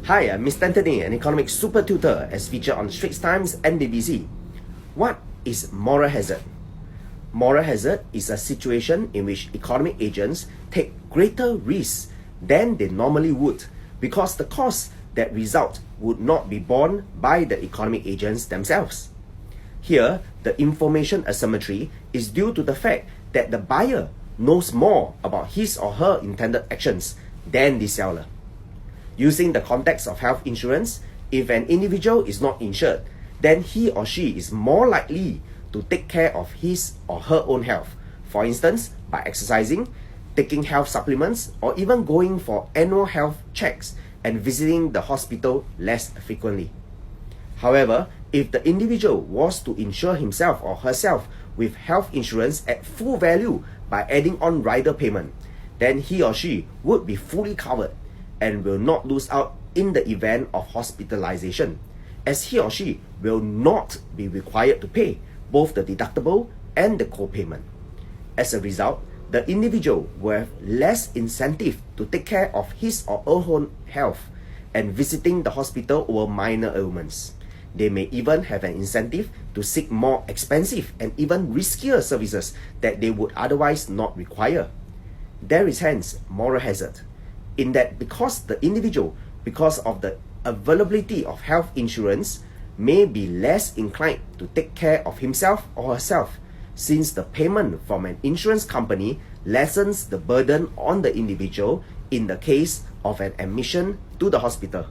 Hi, I'm Mr. Anthony, an economic super tutor as featured on Straits Times and BBC. What is moral hazard? Moral hazard is a situation in which economic agents take greater risks than they normally would because the costs that result would not be borne by the economic agents themselves. Here, the information asymmetry is due to the fact that the buyer knows more about his or her intended actions than the seller. Using the context of health insurance, if an individual is not insured, then he or she is more likely to take care of his or her own health. For instance, by exercising, taking health supplements, or even going for annual health checks and visiting the hospital less frequently. However, if the individual was to insure himself or herself with health insurance at full value by adding on rider payment, then he or she would be fully covered and will not lose out in the event of hospitalization, as he or she will not be required to pay both the deductible and the co-payment. As a result, the individual will have less incentive to take care of his or her own health and visiting the hospital over minor ailments. They may even have an incentive to seek more expensive and even riskier services that they would otherwise not require. There is hence moral hazard, in that because the individual, because of the availability of health insurance, may be less inclined to take care of himself or herself, since the payment from an insurance company lessens the burden on the individual in the case of an admission to the hospital.